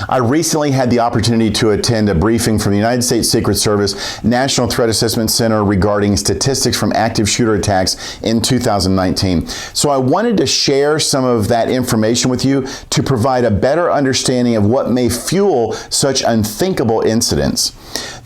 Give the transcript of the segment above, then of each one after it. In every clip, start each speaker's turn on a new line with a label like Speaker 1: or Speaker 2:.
Speaker 1: I recently had the opportunity to attend a briefing from the United States Secret Service National Threat Assessment Center regarding statistics from active shooter attacks in 2019. So I wanted to share some of that information with you to provide a better understanding of what may fuel such unthinkable incidents.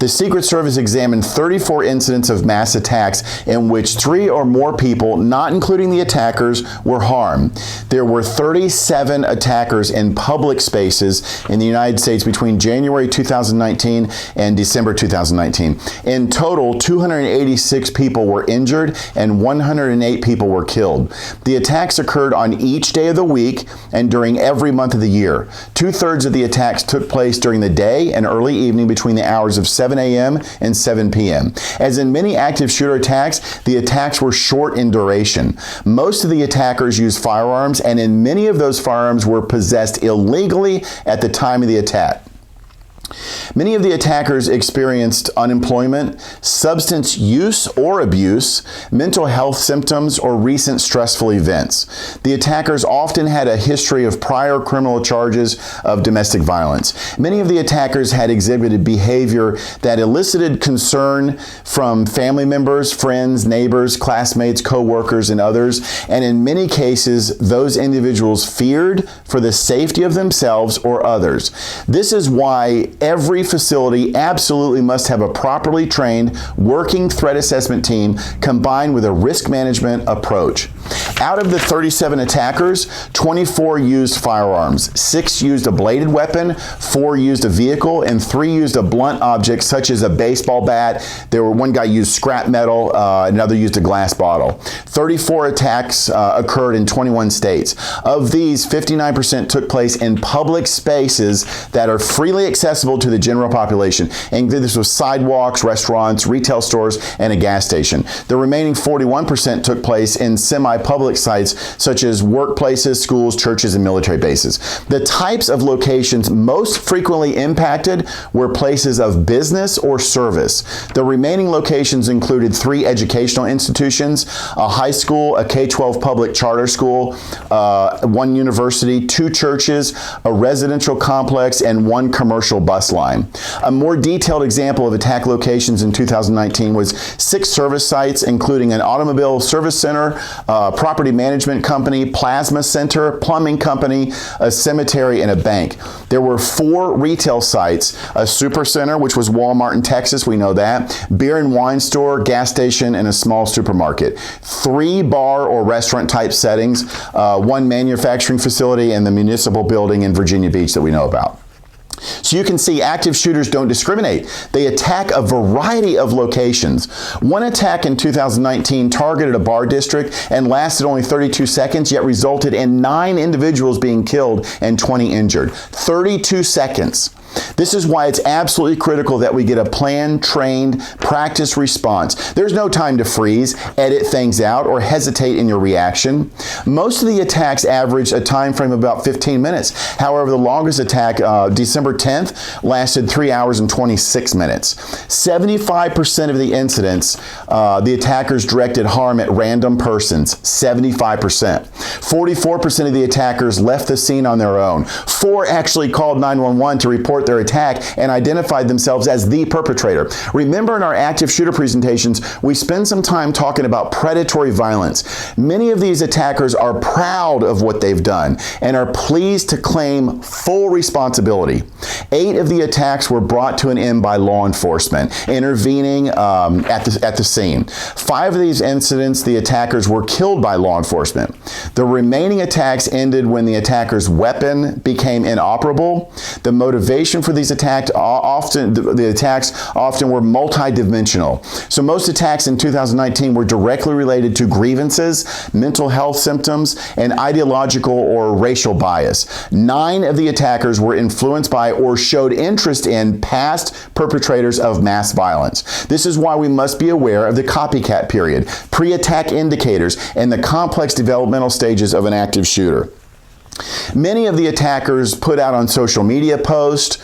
Speaker 1: The Secret Service examined 34 incidents of mass attacks in which 3 or more people, not including the attackers, were harmed. There were 37 attackers in public spaces in the United States between January 2019 and December 2019. In total, 286 people were injured and 108 people were killed. The attacks occurred on each day of the week and during every month of the year. 2/3 of the attacks took place during the day and early evening between the hours of 7 a.m. and 7 p.m. As in many active shooter attacks, the attacks were short in duration. Most of the attackers used firearms, and in many of those firearms were possessed illegally at the time of the attack. Many of the attackers experienced unemployment, substance use or abuse, mental health symptoms, or recent stressful events. The attackers often had a history of prior criminal charges of domestic violence. Many of the attackers had exhibited behavior that elicited concern from family members, friends, neighbors, classmates, co-workers, and others. And in many cases, those individuals feared for the safety of themselves or others. This is why every facility absolutely must have a properly trained working threat assessment team combined with a risk management approach. Out of the 37 attackers, 24 used firearms, 6 used a bladed weapon, 4 used a vehicle, and 3 used a blunt object such as a baseball bat. One guy used scrap metal, another used a glass bottle. 34 attacks occurred in 21 states. Of these, 59% took place in public spaces that are freely accessible to the general population. And this was sidewalks, restaurants, retail stores, and a gas station. The remaining 41% took place in semi-public sites such as workplaces, schools, churches, and military bases. The types of locations most frequently impacted were places of business or service. The remaining locations included 3 educational institutions, a high school, a K-12 public charter school, 1 university, 2 churches, a residential complex, and 1 commercial bus line. A more detailed example of attack locations in 2019 was 6 service sites, including an automobile service center, property management company, plasma center, plumbing company, a cemetery, and a bank. There were 4 retail sites, a super center, which was Walmart in Texas, we know that, beer and wine store, gas station, and a small supermarket. 3 bar or restaurant type settings, 1 manufacturing facility, and the municipal building in Virginia Beach that we know about. So you can see active shooters don't discriminate. They attack a variety of locations. One attack in 2019 targeted a bar district and lasted only 32 seconds, yet resulted in 9 individuals being killed and 20 injured. 32 seconds. This is why it's absolutely critical that we get a planned, trained, practice response. There's no time to freeze, edit things out, or hesitate in your reaction. Most of the attacks averaged a time frame of about 15 minutes. However, the longest attack, December 10th, lasted 3 hours and 26 minutes. 75% of the incidents, the attackers directed harm at random persons. 75%. 44% of the attackers left the scene on their own. 4 actually called 911 to report their attack and identified themselves as the perpetrator. Remember, in our active shooter presentations, we spend some time talking about predatory violence. Many of these attackers are proud of what they've done and are pleased to claim full responsibility. 8 of the attacks were brought to an end by law enforcement, intervening at the scene. 5 of these incidents, the attackers were killed by law enforcement. The remaining attacks ended when the attacker's weapon became inoperable. The motivation for these attacks often were multidimensional. So most attacks in 2019 were directly related to grievances, mental health symptoms, and ideological or racial bias. 9 of the attackers were influenced by or showed interest in past perpetrators of mass violence. This is why we must be aware of the copycat period, pre-attack indicators, and the complex developmental stages of an active shooter. Many of the attackers put out on social media posts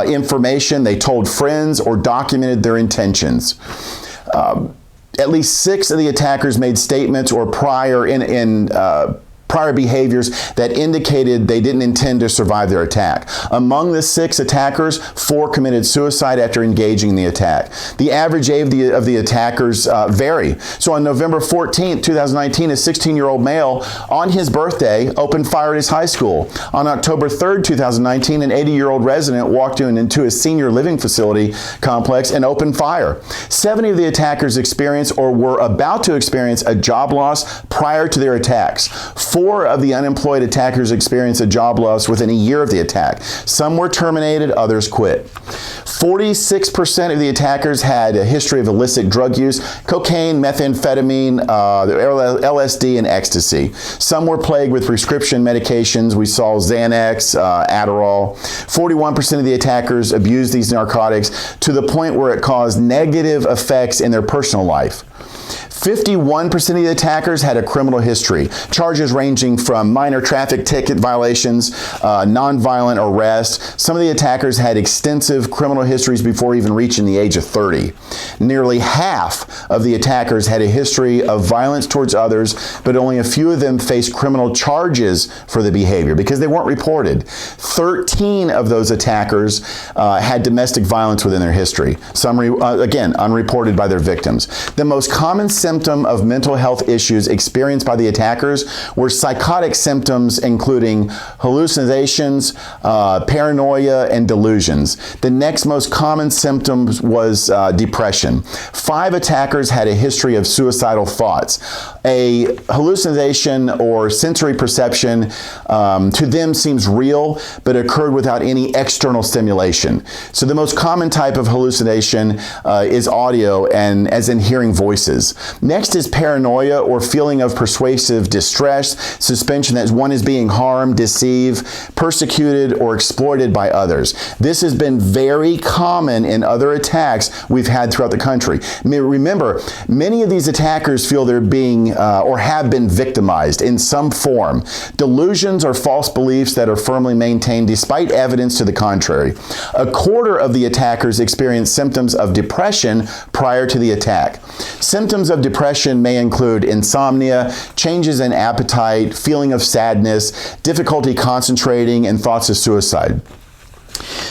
Speaker 1: information, they told friends, or documented their intentions. At least 6 of the attackers made statements or prior prior behaviors that indicated they didn't intend to survive their attack. Among the 6 attackers, 4 committed suicide after engaging in the attack. The average age of the attackers vary. So on November 14th, 2019, a 16-year-old male on his birthday opened fire at his high school. On October 3rd, 2019, an 80-year-old resident walked into a senior living facility complex and opened fire. 70 of the attackers experienced or were about to experience a job loss prior to their attacks. 4 of the unemployed attackers experienced a job loss within a year of the attack. Some were terminated, others quit. 46% of the attackers had a history of illicit drug use: cocaine, methamphetamine, LSD, and ecstasy. Some were plagued with prescription medications. We saw Xanax, Adderall. 41% of the attackers abused these narcotics to the point where it caused negative effects in their personal life. 51% of the attackers had a criminal history, charges ranging from minor traffic ticket violations, nonviolent arrest. Some of the attackers had extensive criminal histories before even reaching the age of 30. Nearly half of the attackers had a history of violence towards others, but only a few of them faced criminal charges for the behavior because they weren't reported. 13 of those attackers had domestic violence within their history, some again unreported by their victims. The most common symptom of mental health issues experienced by the attackers were psychotic symptoms, including hallucinations, paranoia, and delusions. The next most common symptom was depression. 5 attackers had a history of suicidal thoughts. A hallucination or sensory perception to them seems real, but occurred without any external stimulation. So the most common type of hallucination is audio, and as in hearing voices. Next is paranoia, or feeling of pervasive distress, suspicion that one is being harmed, deceived, persecuted, or exploited by others. This has been very common in other attacks we've had throughout the country. Remember, many of these attackers feel they're being or have been victimized in some form. Delusions are false beliefs that are firmly maintained despite evidence to the contrary. A quarter of the attackers experienced symptoms of depression prior to the attack. Symptoms of depression may include insomnia, changes in appetite, feeling of sadness, difficulty concentrating, and thoughts of suicide.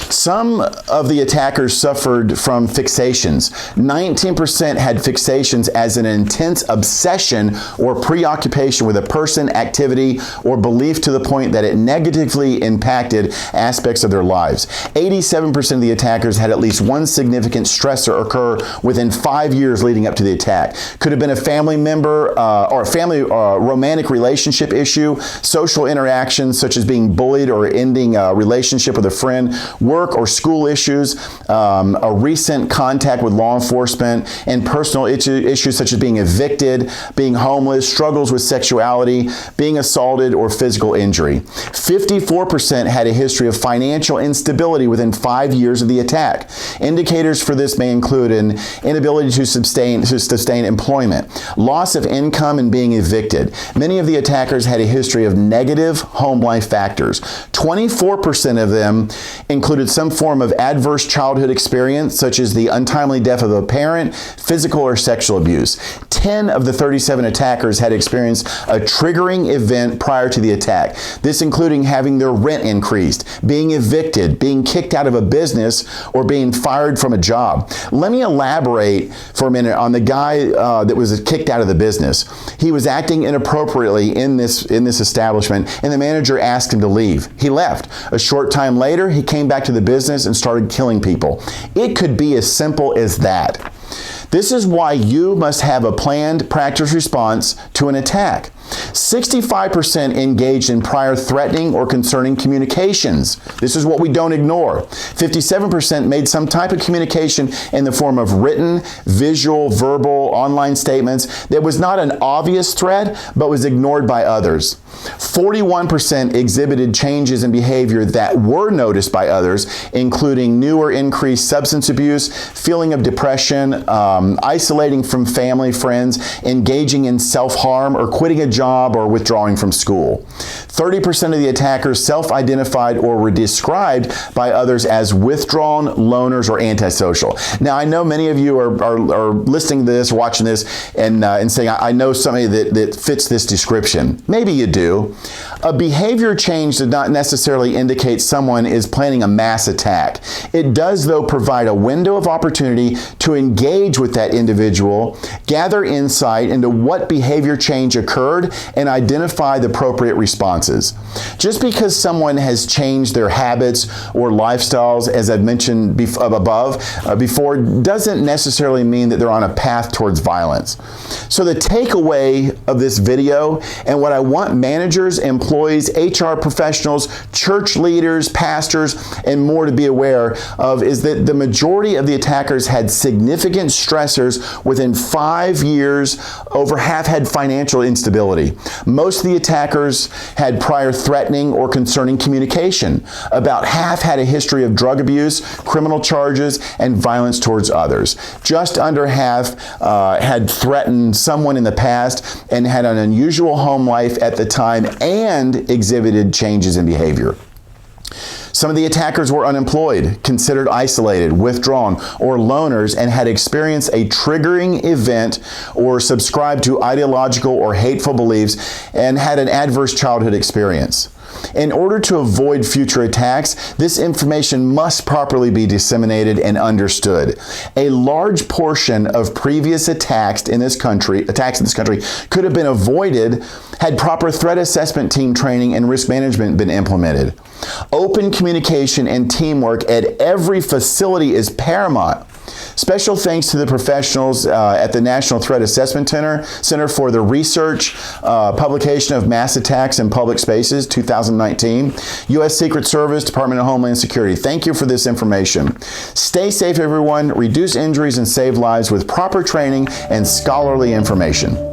Speaker 1: Some of the attackers suffered from fixations. 19% had fixations as an intense obsession or preoccupation with a person, activity, or belief to the point that it negatively impacted aspects of their lives. 87% of the attackers had at least one significant stressor occur within 5 years leading up to the attack. Could have been a family member or a family romantic relationship issue, social interactions such as being bullied or ending a relationship with a friend, work or school issues, a recent contact with law enforcement, and personal issues such as being evicted, being homeless, struggles with sexuality, being assaulted, or physical injury. 54% had a history of financial instability within 5 years of the attack. Indicators for this may include an inability to sustain employment, loss of income, and being evicted. Many of the attackers had a history of negative home life factors. 24% of them included some form of adverse childhood experience, such as the untimely death of a parent, physical or sexual abuse. 10 of the 37 attackers had experienced a triggering event prior to the attack. This including having their rent increased, being evicted, being kicked out of a business, or being fired from a job. Let me elaborate for a minute on the guy that was kicked out of the business. He was acting inappropriately in this establishment, and the manager asked him to leave. He left. A short time later, he came back to the business and started killing people. It could be as simple as that. This is why you must have a planned practice response to an attack. 65% engaged in prior threatening or concerning communications. This is what we don't ignore. 57% made some type of communication in the form of written, visual, verbal, online statements that was not an obvious threat, but was ignored by others. 41% exhibited changes in behavior that were noticed by others, including new or increased substance abuse, feeling of depression, isolating from family, friends, engaging in self-harm, or quitting a job job or withdrawing from school. 30% of the attackers self-identified or were described by others as withdrawn, loners, or antisocial. Now, I know many of you are listening to this, watching this, and saying, I know somebody that fits this description. Maybe you do. A behavior change does not necessarily indicate someone is planning a mass attack. It does, though, provide a window of opportunity to engage with that individual, gather insight into what behavior change occurred, and identify the appropriate responses. Just because someone has changed their habits or lifestyles, as I've mentioned before, doesn't necessarily mean that they're on a path towards violence. So the takeaway of this video, and what I want managers, employees, HR professionals, church leaders, pastors, and more to be aware of, is that the majority of the attackers had significant stressors within 5 years. Over half had financial instability. Most of the attackers had prior threatening or concerning communication. About half had a history of drug abuse, criminal charges, and violence towards others. Just under half had threatened someone in the past and had an unusual home life at the time and exhibited changes in behavior. Some of the attackers were unemployed, considered isolated, withdrawn, or loners, and had experienced a triggering event or subscribed to ideological or hateful beliefs and had an adverse childhood experience. In order to avoid future attacks, this information must properly be disseminated and understood. A large portion of previous attacks in this country could have been avoided had proper threat assessment team training and risk management been implemented. Open communication and teamwork at every facility is paramount. Special thanks to the professionals at the National Threat Assessment Center for the research, publication of mass attacks in public spaces, 2019. U.S. Secret Service, Department of Homeland Security. Thank you for this information. Stay safe, everyone. Reduce injuries and save lives with proper training and scholarly information.